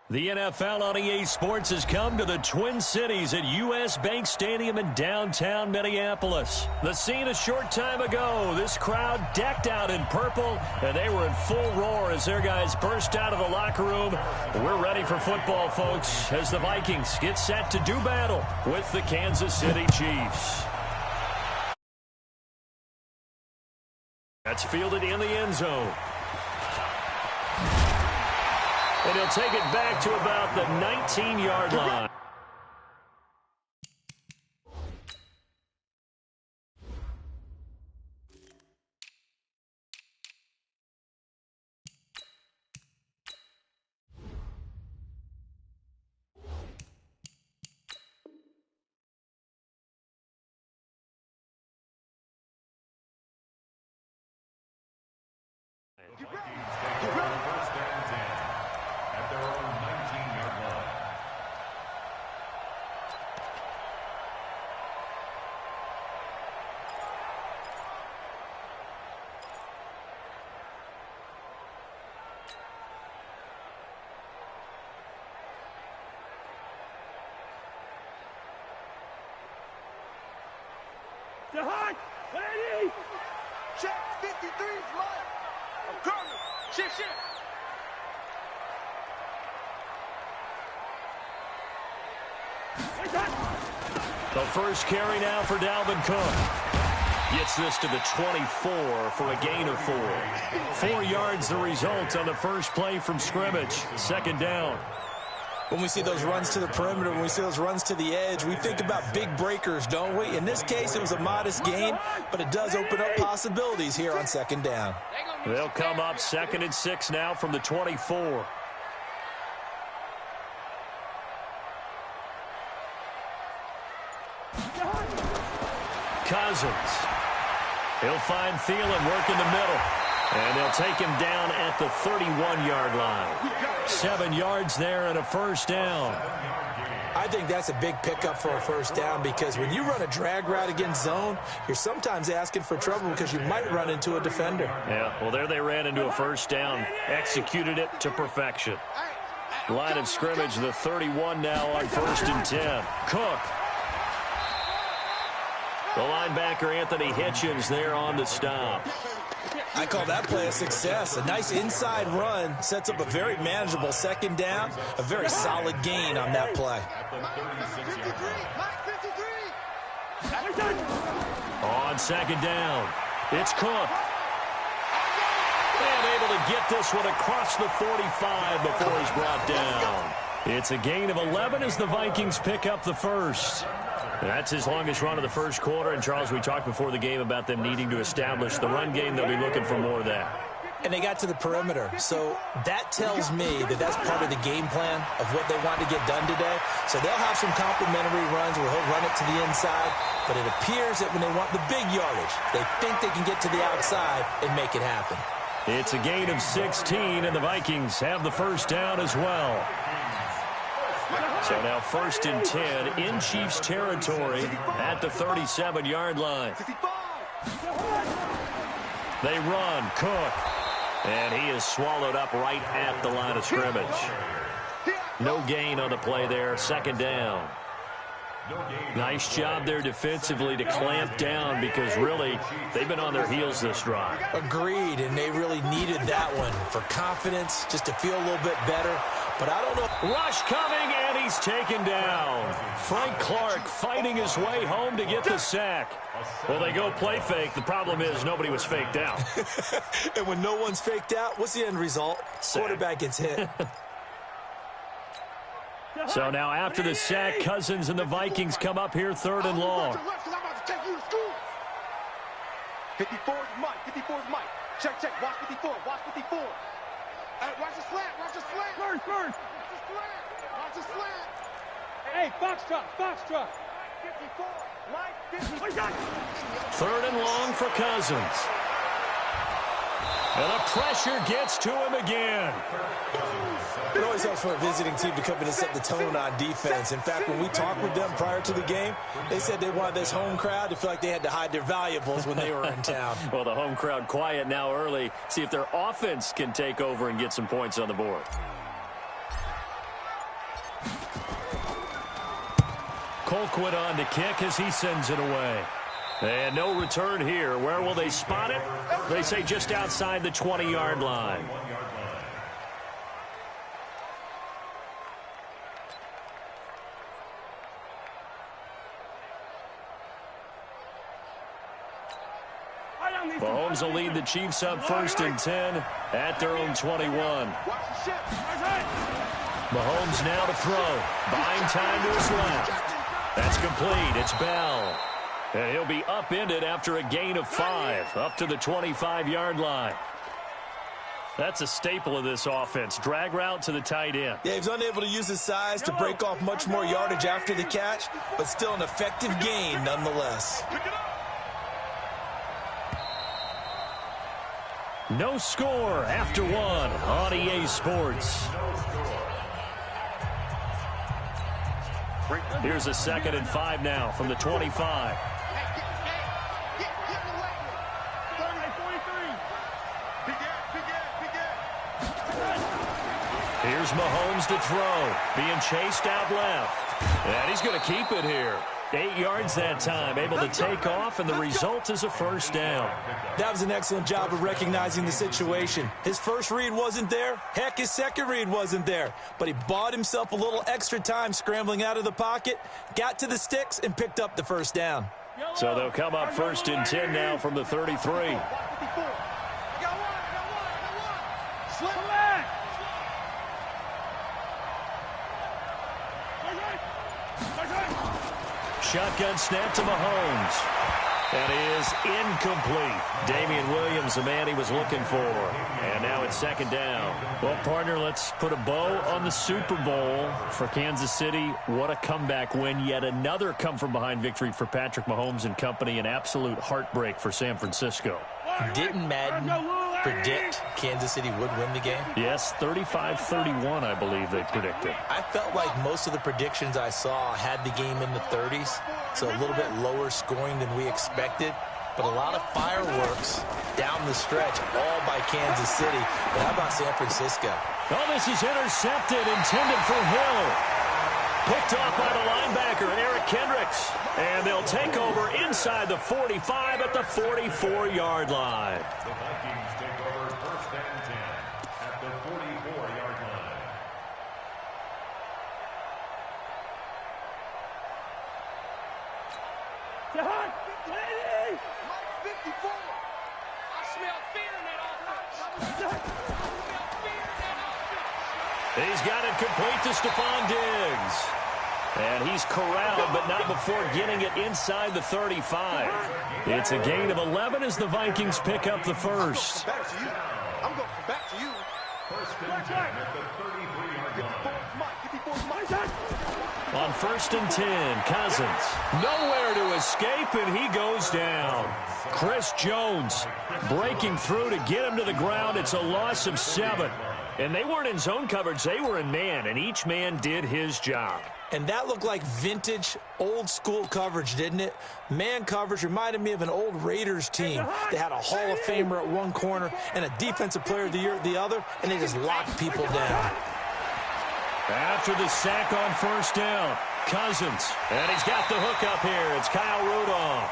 The NFL on EA Sports has come to the Twin Cities at U.S. Bank Stadium in downtown Minneapolis. The scene a short time ago, this crowd decked out in purple, and they were in full roar as their guys burst out of the locker room. We're ready for football, folks, as the Vikings get set to do battle with the Kansas City Chiefs. That's fielded in the end zone. And he'll take it back to about the 19-yard line. Ready? Check 53's Mike. I'm coming. Shift. The first carry now for Dalvin Cook. Gets this to the 24 for a gain of 4. 4 yards the result on the first play from scrimmage. Second down. When we see those runs to the perimeter, when we see those runs to the edge, we think about big breakers, don't we? In this case, it was a modest gain, but it does open up possibilities here on second down. They'll come up 2nd and 6 now from the 24. Cousins. He'll find Thielen work in the middle. And they'll take him down at the 31-yard line. 7 yards there and a first down. I think that's a big pickup for a first down because when you run a drag route against zone, you're sometimes asking for trouble because you might run into a defender. Yeah, well, there they ran into a first down. Executed it to perfection. Line of scrimmage, the 31 now on 1st and 10. Cook. The linebacker, Anthony Hitchens, there on the stop. I call that play a success. A nice inside run sets up a very manageable second down, a very solid gain on that play. On second down, it's Cook. And able to get this one across the 45 before he's brought down. It's a gain of 11 as the Vikings pick up the first. That's his longest run of the first quarter. And, Charles, we talked before the game about them needing to establish the run game. They'll be looking for more of that. And they got to the perimeter. So that tells me that that's part of the game plan of what they want to get done today. So they'll have some complimentary runs where he'll run it to the inside. But it appears that when they want the big yardage, they think they can get to the outside and make it happen. It's a gain of 16, and the Vikings have the first down as well. So now 1st and 10 in Chiefs territory at the 37-yard line. They run. Cook. And he is swallowed up right at the line of scrimmage. No gain on the play there. Second down. Nice job there defensively to clamp down because really they've been on their heels this drive. Agreed, and they really needed that one for confidence, just to feel a little bit better. But I don't know. Rush coming, and he's taken down. Frank Clark fighting his way home to get the sack. Well, they go play fake. The problem is nobody was faked out. And when no one's faked out, what's the end result? Sack. Quarterback gets hit. So now after the sack, Cousins and the Vikings come up here 3rd and long. 54's Mike. 54's Mike. Check. Watch 54. Watch 54. Watch the slant. Watch the slant. First. Watch the slant. Hey, Foxtrot. 54. Mike, 54. 3rd and long for Cousins. And the pressure gets to him again. It always helps for a visiting team to come in and set the tone on defense. In fact, when we talked with them prior to the game, they said they wanted this home crowd to feel like they had to hide their valuables when they were in town. Well, the home crowd quiet now early. See if their offense can take over and get some points on the board. Colquitt on to kick as he sends it away. And no return here. Where will they spot it? They say just outside the 20-yard line. Mahomes will lead the Chiefs up 1st and 10 at their own 21. Mahomes now to throw. Buying time to his left. That's complete. It's Bell. And he'll be upended after a gain of 5, up to the 25-yard line. That's a staple of this offense. Drag route to the tight end. Yeah, he's unable to use his size to break off much more yardage after the catch, but still an effective gain nonetheless. No score after 1 on EA Sports. Here's a 2nd and 5 now from the 25. Here's Mahomes to throw. Being chased out left. And he's going to keep it here. 8 yards that time, able to take off, and the result is a 1st down. That was an excellent job of recognizing the situation. His first read wasn't there. Heck, his second read wasn't there. But he bought himself a little extra time scrambling out of the pocket, got to the sticks, and picked up the 1st down. So they'll come up 1st and 10 now from the 33. Shotgun snap to Mahomes. That is incomplete. Damian Williams, the man he was looking for. And now it's 2nd down. Well, partner, let's put a bow on the Super Bowl for Kansas City. What a comeback win. Yet another come-from-behind victory for Patrick Mahomes and company. An absolute heartbreak for San Francisco. Didn't Madden predict Kansas City would win the game? Yes, 35-31, I believe they predicted. I felt like most of the predictions I saw had the game in the 30s, so a little bit lower scoring than we expected. But a lot of fireworks down the stretch, all by Kansas City. But how about San Francisco? Oh, this is intercepted, intended for Hill. Picked off by the linebacker, Eric Kendricks. And they'll take over inside the 45 at the 44-yard line. The Vikings take over 1st and 10 at the 44-yard line. Mike 54. I smell fear in that offense. He's got it complete to Stephon Diggs. And he's corralled, but not before getting it inside the 35. It's a gain of 11 as the Vikings pick up the 1st. I'm going back to you. 1st and 10 at the 33-yard line. On 1st and 10, Cousins. Nowhere to escape, and he goes down. Chris Jones breaking through to get him to the ground. It's a loss of 7. And they weren't in zone coverage. They were in man, and each man did his job. And that looked like vintage, old-school coverage, didn't it? Man coverage reminded me of an old Raiders team. They had a Hall of Famer at one corner and a Defensive Player of the Year at the other, and they just locked people down. After the sack on 1st down, Cousins. And he's got the hook up here. It's Kyle Rudolph.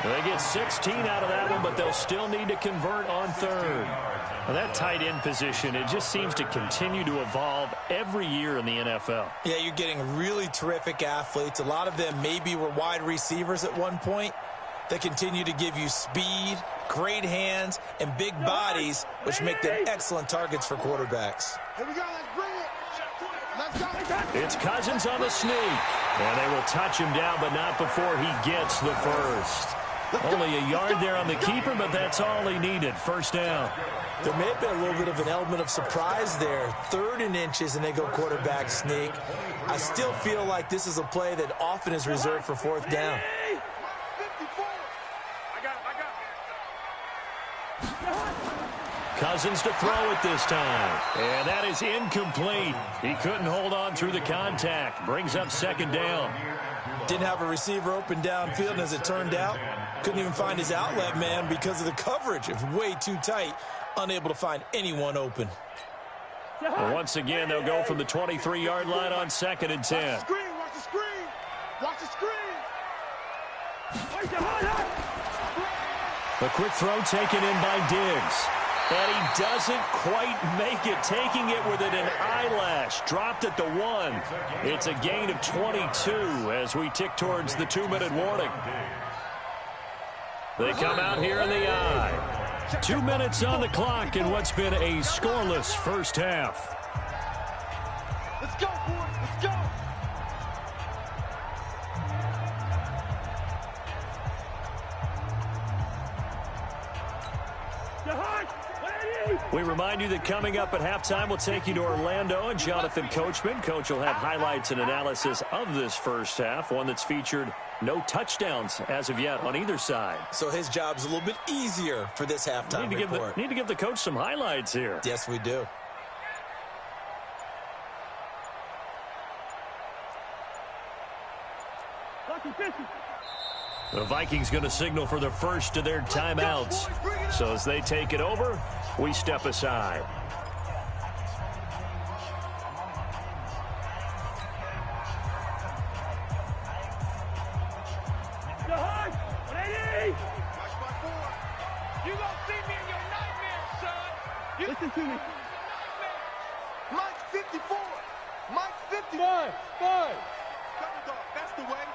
They get 16 out of that one, but they'll still need to convert on 3rd. Well, that tight end position, it just seems to continue to evolve every year in the NFL. Yeah, you're getting really terrific athletes. A lot of them maybe were wide receivers at one point. They continue to give you speed, great hands, and big bodies, which make them excellent targets for quarterbacks. Here we go. Let's bring it. Let's go. It's Cousins on the sneak. And they will touch him down, but not before he gets the 1st. Only a yard there on the keeper, but that's all he needed. 1st down. There may have been a little bit of an element of surprise there. 3rd and inches, and they go quarterback sneak. I still feel like this is a play that often is reserved for 4th down. Cousins to throw it this time. And that is incomplete. He couldn't hold on through the contact. Brings up 2nd down. Didn't have a receiver open downfield, and as it turned out, couldn't even find his outlet man because of the coverage. It was way too tight, unable to find anyone open. Well, once again, they'll go from the 23-yard line on 2nd and 10. Watch the screen. Watch the screen. A quick throw taken in by Diggs. And he doesn't quite make it, taking it within an eyelash. Dropped at the 1. It's a gain of 22 as we tick towards the 2-minute warning. They come out here in the eye. 2 minutes on the clock in what's been a scoreless first half. Let's go, boys. Let's go. We remind you that coming up at halftime, we'll take you to Orlando and Jonathan Coachman. Coach will have highlights and analysis of this first half, one that's featured no touchdowns as of yet on either side. So his job's a little bit easier for this halftime report. Need to give the coach some highlights here. Yes, we do. The Vikings going to signal for the first of their timeouts. So as they take it over, we step aside. You gonna see me in your nightmares, son. Listen to me. Mike 54. Mike 54. Five. That's the way.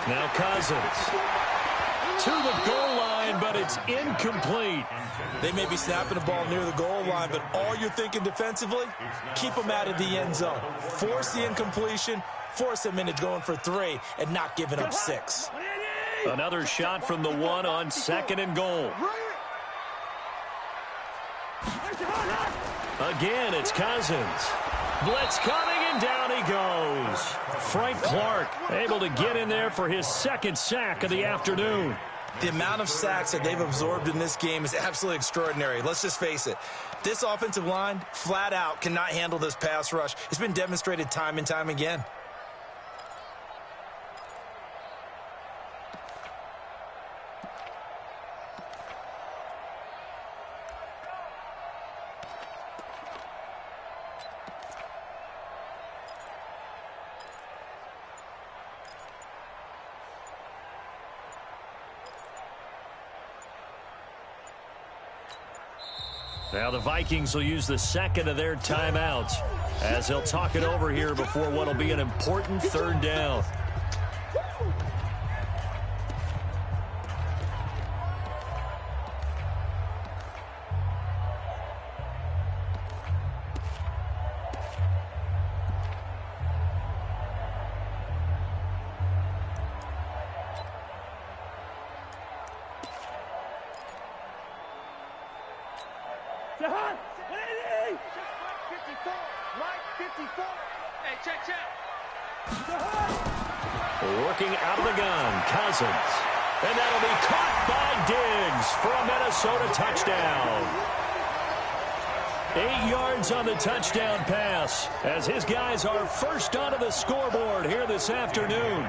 Now Cousins to the goal line, but it's incomplete. They may be snapping the ball near the goal line, but all you're thinking defensively, keep them out of the end zone. Force the incompletion, force them into going for 3, and not giving up 6. Another shot from the 1 on 2nd and goal. Again, it's Cousins. Blitz coming, and down he goes. Frank Clark able to get in there for his 2nd sack of the afternoon. The amount of sacks that they've absorbed in this game is absolutely extraordinary. Let's just face it. This offensive line, flat out, cannot handle this pass rush. It's been demonstrated time and time again. Now the Vikings will use the 2nd of their timeouts as they'll talk it over here before what will be an important 3rd down. Working out of the gun, Cousins. And that'll be caught by Diggs for a Minnesota touchdown. 8 yards on the touchdown pass as his guys are first onto the scoreboard here this afternoon.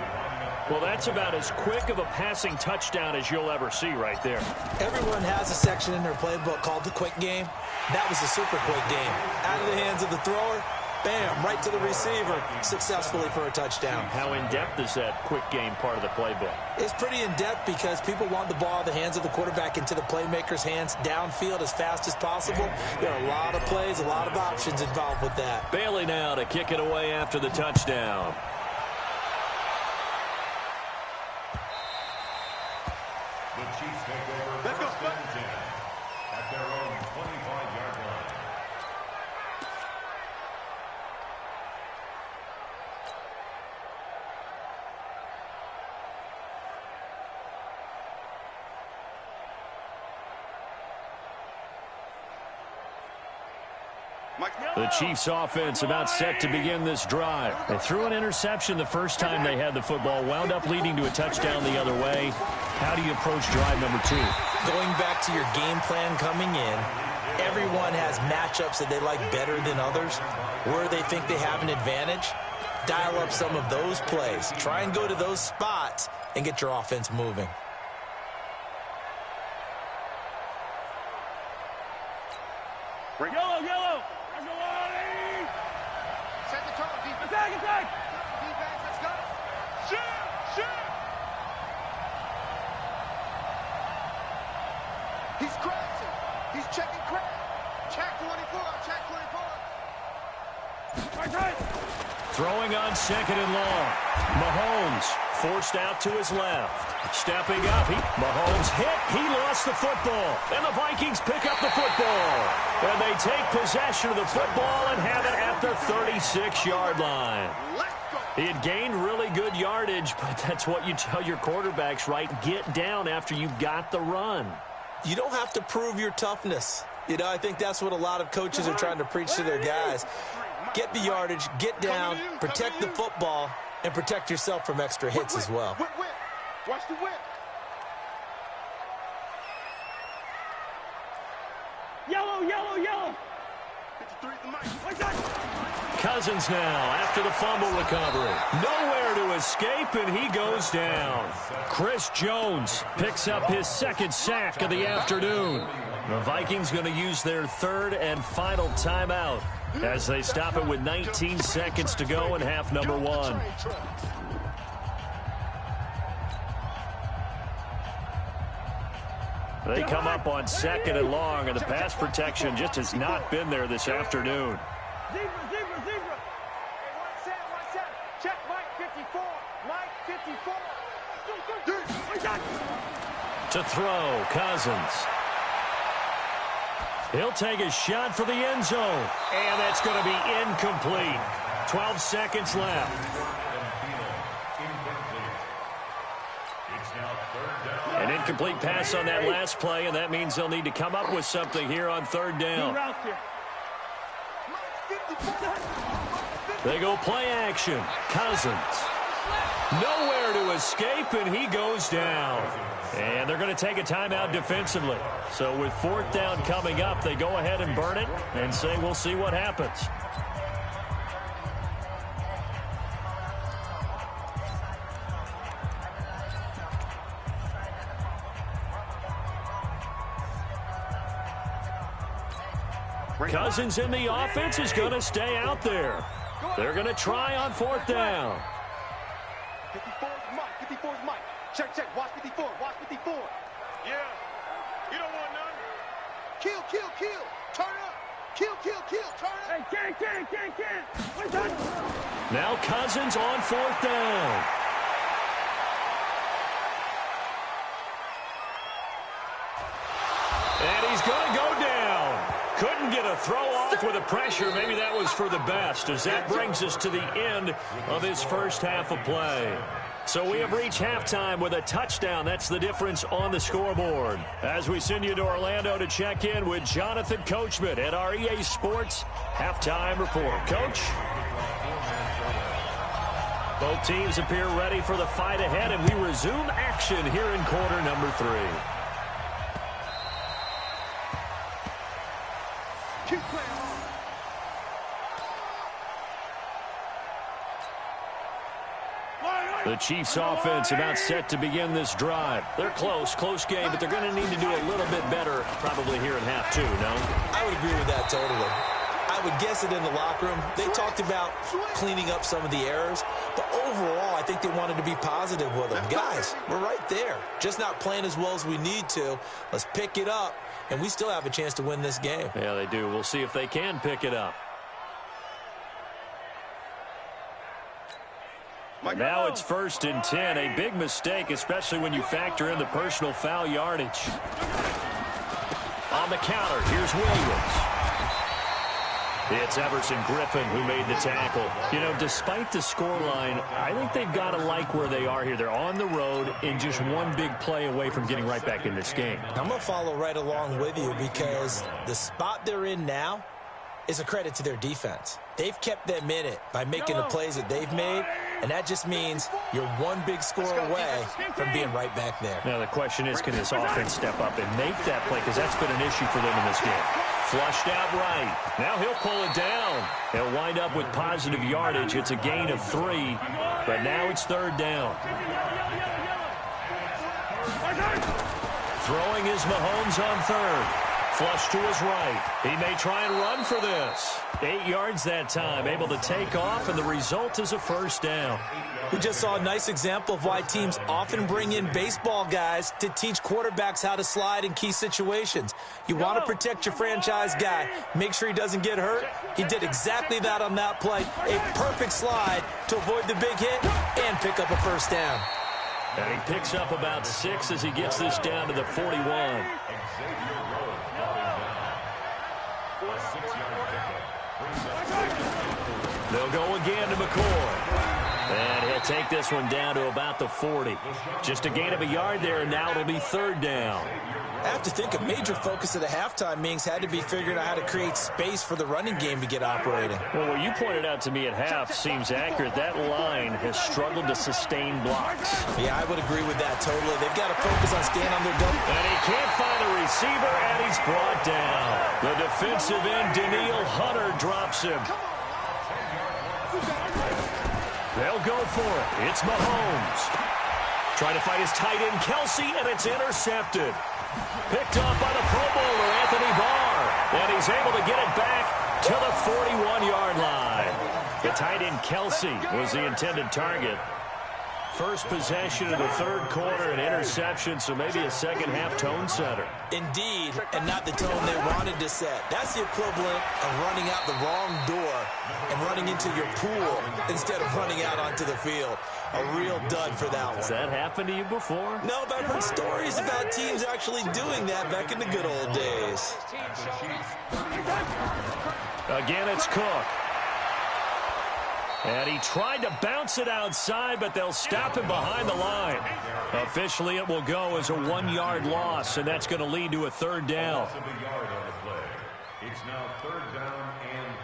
Well, that's about as quick of a passing touchdown as you'll ever see right there. Everyone has a section in their playbook called the quick game. That was a super quick game. Out of the hands of the thrower, bam, right to the receiver, successfully for a touchdown. How in-depth is that quick game part of the playbook? It's pretty in-depth because people want the ball in the hands of the quarterback into the playmaker's hands downfield as fast as possible. There are a lot of plays, a lot of options involved with that. Bailey now to kick it away after the touchdown. The Chiefs take over first and 10 at their own 25-yard line. The Chiefs offense about set to begin this drive. They threw an interception the first time they had the football, wound up leading to a touchdown the other way. How do you approach drive number 2? Going back to your game plan coming in, everyone has matchups that they like better than others. Where they think they have an advantage, dial up some of those plays. Try and go to those spots and get your offense moving. Yellow, yellow. Set the tone, defense. Attack, attack. Defense, let's He's crashing. He's checking crash. Check 24. Check 24. Throwing on second and long. Mahomes forced out to his left. Stepping up. Mahomes hit. He lost the football. And the Vikings pick up the football. And they take possession of the football and have it at the 36-yard line. He had gained really good yardage, but that's what you tell your quarterbacks, right? Get down after you've got the run. You don't have to prove your toughness. You know, I think that's what a lot of coaches are trying to preach to their guys. Get the yardage, get down, protect the football, and protect yourself from extra hits as well. Watch the whip. Yellow, yellow, yellow. 53 the mic. Cousins now after the fumble recovery. Nowhere to escape, and he goes down. Chris Jones picks up his second sack of the afternoon. The Vikings going to use their third and final timeout as they stop it with 19 seconds to go in half number one. They come up on second and long, and the pass protection just has not been there this afternoon. Zebra. Hey, watch that. Check Mike 54. Mike 54. To throw, Cousins. He'll take a shot for the end zone. And that's going to be incomplete. 12 seconds left. An incomplete pass on that last play, and that means they'll need to come up with something here on third down. They go play action. Cousins. Nowhere to escape, and he goes down. And they're going to take a timeout defensively. So with fourth down coming up, they go ahead and burn it and say we'll see what happens. Cousins in the offense is going to stay out there. They're going to try on fourth down. 54's Mike. 54's Mike. Check. Watch 54. Watch 54. Yeah. You don't want none. Kill. Turn up. Kill. Turn up. Hey, can. Now Cousins on fourth down. And he's going to go down. Couldn't get a throw off with the pressure. Maybe that was for the best, as that brings us to the end of his first half of play. So we have reached halftime with a touchdown. That's the difference on the scoreboard. As we send you to Orlando to check in with Jonathan Coachman at our EA Sports Halftime Report. Coach? Both teams appear ready for the fight ahead, and we resume action here in quarter number 3. The Chiefs offense about set to begin this drive. They're close game, but they're going to need to do a little bit better probably here in half 2, no? I would agree with that totally. I would guess it in the locker room. They talked about cleaning up some of the errors, but overall I think they wanted to be positive with them. Guys, we're right there. Just not playing as well as we need to. Let's pick it up, and we still have a chance to win this game. Yeah, they do. We'll see if they can pick it up. And now it's 1st and 10. A big mistake, especially when you factor in the personal foul yardage. On the counter, here's Williams. It's Everson Griffin who made the tackle. You know, despite the scoreline, I think they've got to like where they are here. They're on the road and just one big play away from getting right back in this game. I'm going to follow right along with you because the spot they're in now is a credit to their defense. They've kept them in it by making the plays that they've made, and that just means you're one big score away from being right back there. Now the question is, can this offense step up and make that play? Because that's been an issue for them in this game. Flushed out right. Now he'll pull it down. He'll wind up with positive yardage. It's a gain of 3, but now it's 3rd down. Throwing is Mahomes on 3rd. Flush to his right. He may try and run for this. 8 yards that time, able to take off, and the result is a first down. We just saw a nice example of why teams often bring in baseball guys to teach quarterbacks how to slide in key situations. You want to protect your franchise guy. Make sure he doesn't get hurt. He did exactly that on that play. A perfect slide to avoid the big hit and pick up a first down. And he picks up about 6 as he gets this down to the 41. They'll go again to McCoy. And he'll take this one down to about the 40. Just a gain of a yard there, and now it'll be third down. I have to think a major focus of the halftime meetings had to be figuring out how to create space for the running game to get operating. Well, what you pointed out to me at half seems accurate. That line has struggled to sustain blocks. Yeah, I would agree with that totally. They've got to focus on staying on their double. And he can't find a receiver, and he's brought down. The defensive end, Daniil Hunter, drops him. They'll go for it. It's Mahomes. Trying to fight his tight end, Kelsey, and it's intercepted. Picked up by the Pro Bowler, Anthony Barr. And he's able to get it back to the 41-yard line. The tight end, Kelsey, was the intended target. First possession of the third quarter, an interception, so maybe a second-half tone setter. Indeed, and not the tone they wanted to set. That's the equivalent of running out the wrong door and running into your pool instead of running out onto the field. A real dud for that one. Has that happened to you before? No, but I've heard stories about teams actually doing that back in the good old days. Again, it's Cook. And he tried to bounce it outside, but they'll stop him behind the line. Officially, it will go as a 1-yard loss, and that's going to lead to a third down. It's now third down and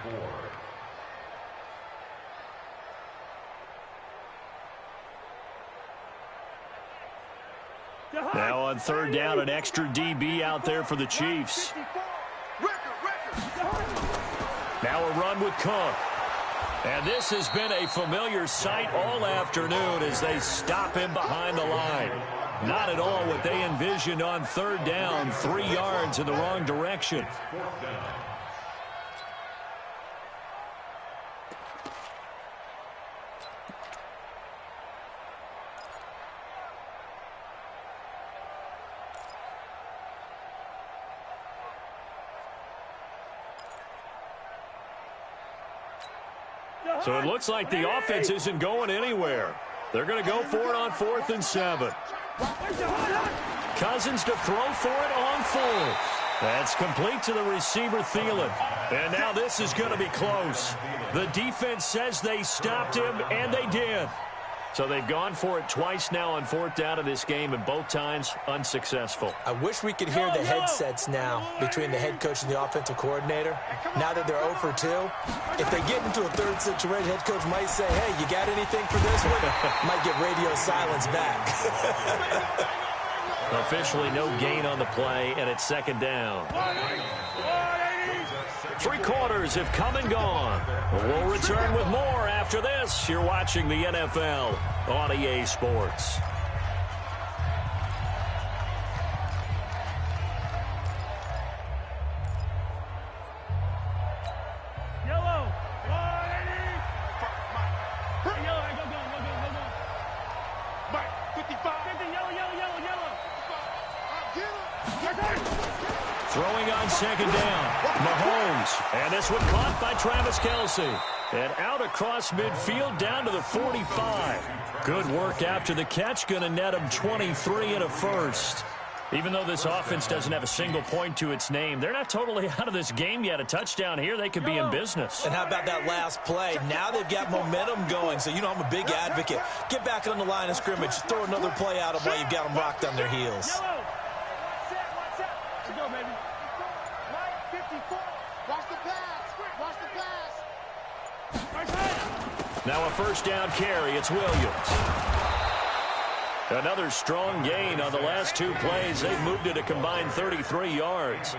4. Now on third down, an extra DB out there for the Chiefs. Now a run with Cook. And this has been a familiar sight all afternoon as they stop him behind the line. Not at all what they envisioned on third down, 3 yards in the wrong direction. So it looks like the offense isn't going anywhere. They're going to go for it on 4th and 7. Cousins to throw for it on 4th. That's complete to the receiver, Thielen. And now this is going to be close. The defense says they stopped him, and they did. So they've gone for it twice now on 4th down of this game, and both times unsuccessful. I wish we could hear the headsets now between the head coach and the offensive coordinator. Now that they're 0 for 2, if they get into a third situation, head coach might say, hey, you got anything for this one? Might get radio silence back. Officially no gain on the play, and it's second down. 3 quarters have come and gone. We'll return with more after this. You're watching the NFL on EA Sports. Yellow. 180. Yellow. Go. Mike, 55. 50, yellow. Throwing on second down. Mahomes. And this one caught by Travis Kelsey. And out across midfield down to the 45. Good work after the catch. Going to net him 23 and a first. Even though this offense doesn't have a single point to its name, they're not totally out of this game yet. A touchdown here, they could be in business. And how about that last play? Now they've got momentum going, so you know I'm a big advocate. Get back on the line of scrimmage. Throw another play out of while you've got them rocked on their heels. Go, baby. Mike, 54. Watch the pass. Now a first down carry. It's Williams. Another strong gain on the last 2 plays. They've moved it a combined 33 yards.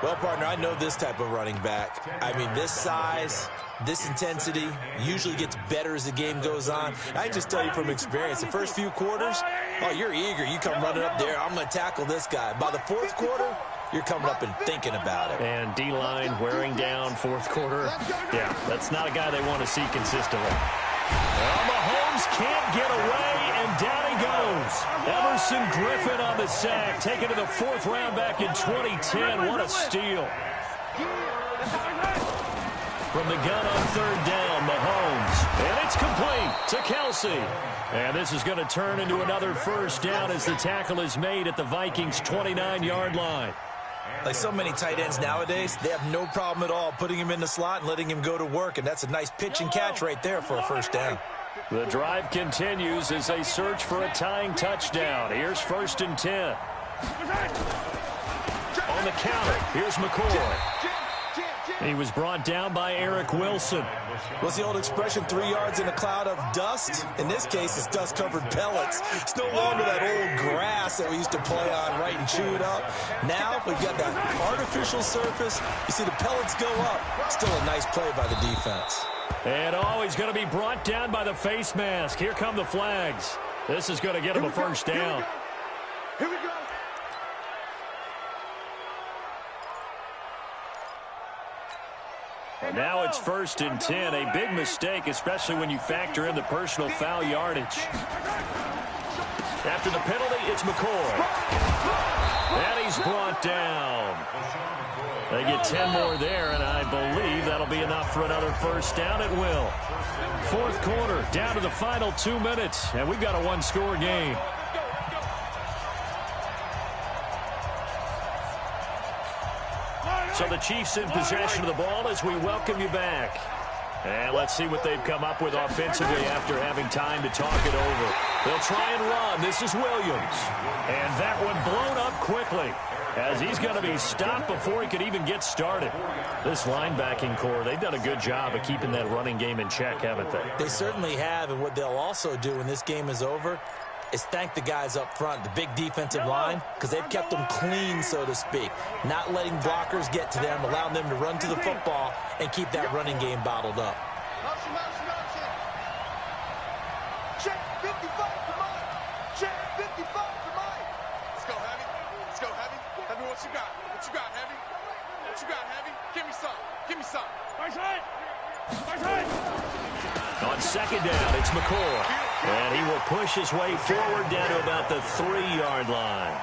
Well, partner, I know this type of running back. I mean, this size, this intensity usually gets better as the game goes on. I can just tell you from experience, the first few quarters, oh, you're eager. You come running up there. I'm going to tackle this guy. By the 4th quarter, you're coming up and thinking about it. And D-line wearing down fourth quarter. Yeah, that's not a guy they want to see consistently. Well, Mahomes can't get away, and down he goes. Everson Griffin on the sack, taken to the fourth round back in 2010. What a steal. From the gun on third down, Mahomes. And it's complete to Kelsey. And this is going to turn into another first down as the tackle is made at the Vikings' 29-yard line. Like so many tight ends nowadays, they have no problem at all putting him in the slot and letting him go to work. And that's a nice pitch and catch right there for a first down. The drive continues as they search for a tying touchdown. Here's 1st and 10. On the counter, here's McCoy. He was brought down by Eric Wilson. What's the old expression, 3 yards in a cloud of dust? In this case, it's dust-covered pellets. It's no longer that old grass that we used to play on, right, and chew it up. Now we've got that artificial surface. You see the pellets go up. Still a nice play by the defense. And he's going to be brought down by the face mask. Here come the flags. This is going to get him a first down. Here we go. And now it's 1st and 10. A big mistake, especially when you factor in the personal foul yardage. After the penalty, it's McCoy. And he's brought down. They get 10 more there, and I believe that'll be enough for another first down. It will. Fourth quarter, down to the final 2 minutes, and we've got a one-score game. So the Chiefs in possession of the ball as we welcome you back. And let's see what they've come up with offensively after having time to talk it over. They'll try and run. This is Williams. And that one blown up quickly as he's going to be stopped before he could even get started. This linebacking core, they've done a good job of keeping that running game in check, haven't they? They certainly have, and what they'll also do when this game is over is thank the guys up front, the big defensive line, because they've kept them clean, so to speak, not letting blockers get to them, allowing them to run to the football and keep that running game bottled up. Check 55 for Mike. Check 55 for Mike. Let's go, Heavy. Let's go, Heavy. Heavy, what you got? What you got, Heavy? What you got, Heavy? Give me some. Give me some. Right side. Right side. On second down, it's McCoy. And he will push his way forward down to about the 3-yard line.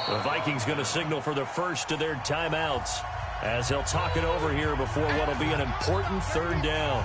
The Vikings going to signal for the first of their timeouts as he'll talk it over here before what will be an important third down.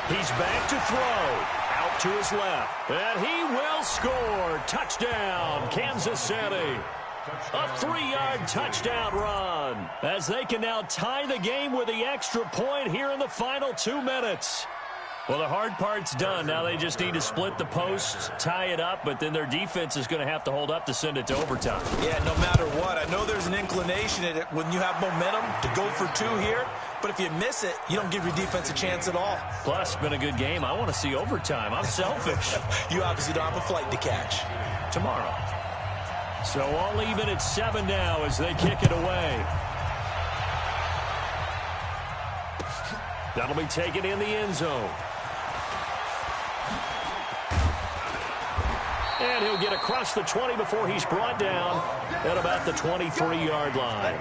He's back to throw. Out to his left. And he will score. Touchdown, Kansas City. A 3-yard touchdown run. As they can now tie the game with the extra point here in the final 2 minutes. Well, the hard part's done. Now they just need to split the posts, tie it up, but then their defense is going to have to hold up to send it to overtime. Yeah, no matter what. I know there's an inclination in it when you have momentum to go for 2 here, but if you miss it, you don't give your defense a chance at all. Plus, been a good game. I want to see overtime. I'm selfish. You obviously don't have a flight to catch. Tomorrow. So all even at 7 now as they kick it away. That'll be taken in the end zone. And he'll get across the 20 before he's brought down at about the 23-yard line.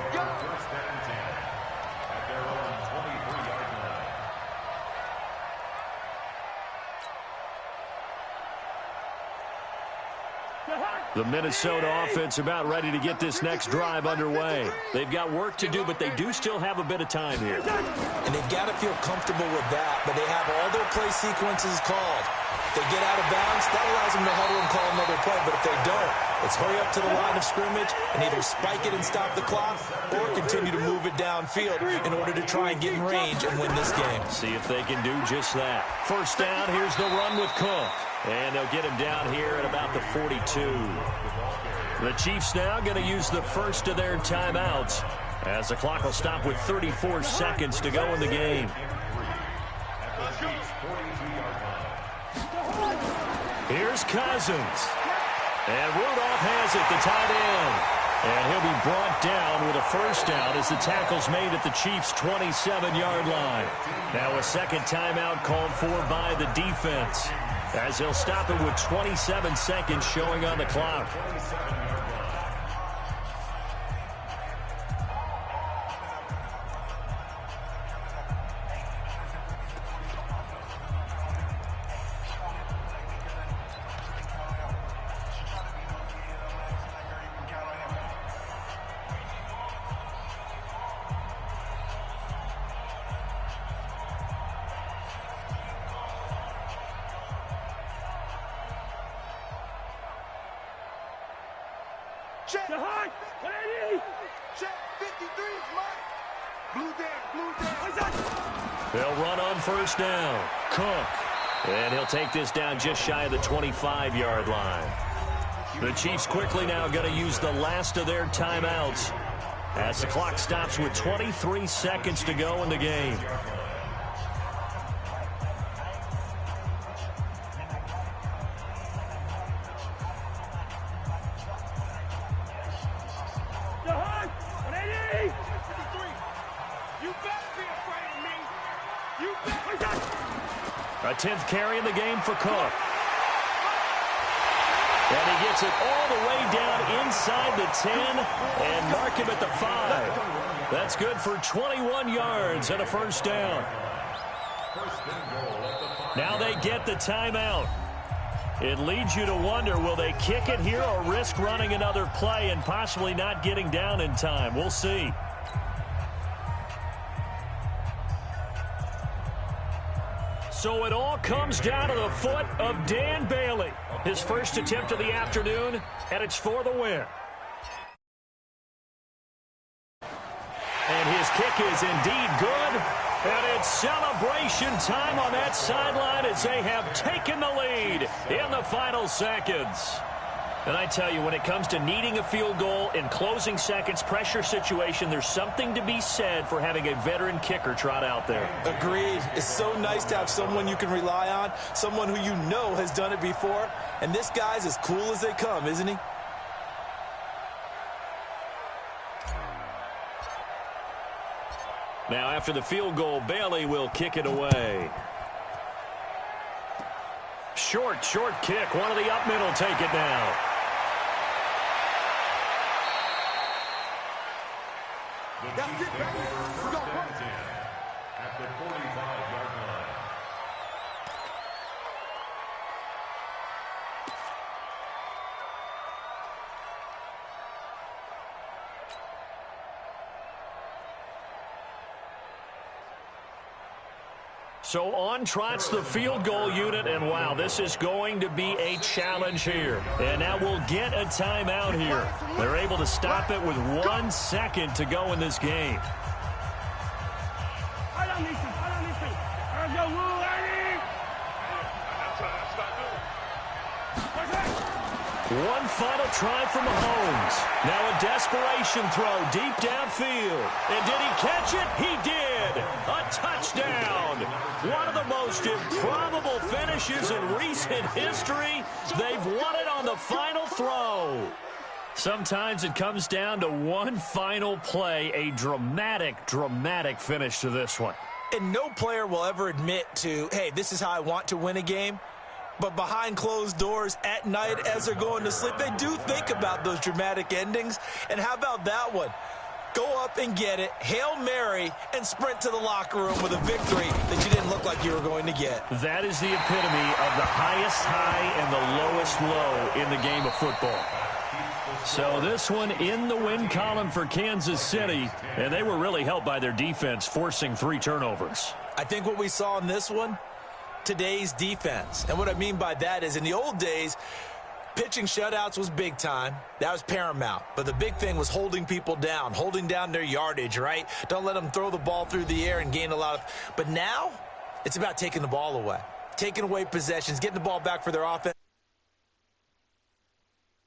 The Minnesota offense about ready to get this next drive underway. They've got work to do, but they do still have a bit of time here. And they've got to feel comfortable with that, but they have all their play sequences called. If they get out of bounds, that allows them to huddle and call another play, but if they don't, It's hurry up to the line of scrimmage and either spike it and stop the clock or continue to move it downfield in order to try and get in range and win this game. See if they can do just that. First down, here's the run with Cook. And they'll get him down here at about the 42. The Chiefs now going to use the first of their timeouts as the clock will stop with 34 seconds to go in the game. Here's Cousins. And Rudolph has it, the tight end. And he'll be brought down with a first down as the tackle's made at the Chiefs' 27-yard line. Now a second timeout called for by the defense, as they'll stop it with 27 seconds showing on the clock. Check. Check. 53's Mike. Blue down. They'll run on first down. Cook. And he'll take this down just shy of the 25-yard line. The Chiefs quickly now going to use the last of their timeouts as the clock stops with 23 seconds to go in the game. A 10th carry in the game for Cook. And he gets it all the way down inside the 10 and mark him at the 5. That's good for 21 yards and a first down. Now they get the timeout. It leads you to wonder, will they kick it here or risk running another play and possibly not getting down in time? We'll see. So it all comes down to the foot of Dan Bailey. His first attempt of the afternoon, and it's for the win. And his kick is indeed good. And it's celebration time on that sideline as they have taken the lead in the final seconds. And I tell you, when it comes to needing a field goal in closing seconds, pressure situation, there's something to be said for having a veteran kicker trot out there. Agreed. It's so nice to have someone you can rely on, someone who you know has done it before. And this guy's as cool as they come, isn't he? Now, after the field goal, Bailey will kick it away. Short kick. One of the up middle take it now. The Chiefs take over first and 10 at the 45-yard line. So on trots the field goal unit, and wow, this is going to be a challenge here. And now we'll get a timeout here. They're able to stop it with 1 second to go in this game. One final try for Mahomes. Now a desperation throw deep downfield. And did he catch it? He did. A touchdown. One of the most improbable finishes in recent history. They've won it on the final throw. Sometimes it comes down to one final play. A dramatic finish to this one. And no player will ever admit to, hey, this is how I want to win a game. But behind closed doors at night as they're going to sleep, they do think about those dramatic endings. And how about that one? Go up and get it, Hail Mary, and sprint to the locker room with a victory that you didn't look like you were going to get. That is the epitome of the highest high and the lowest low in the game of football. So this one in the win column for Kansas City, and they were really helped by their defense, forcing 3 turnovers. I think what we saw in this one, today's defense. And what I mean by that is in the old days, pitching shutouts was big time. That was paramount. But the big thing was holding people down, holding down their yardage, right? Don't let them throw the ball through the air and gain a lot of. But now it's about taking the ball away, taking away possessions, getting the ball back for their offense.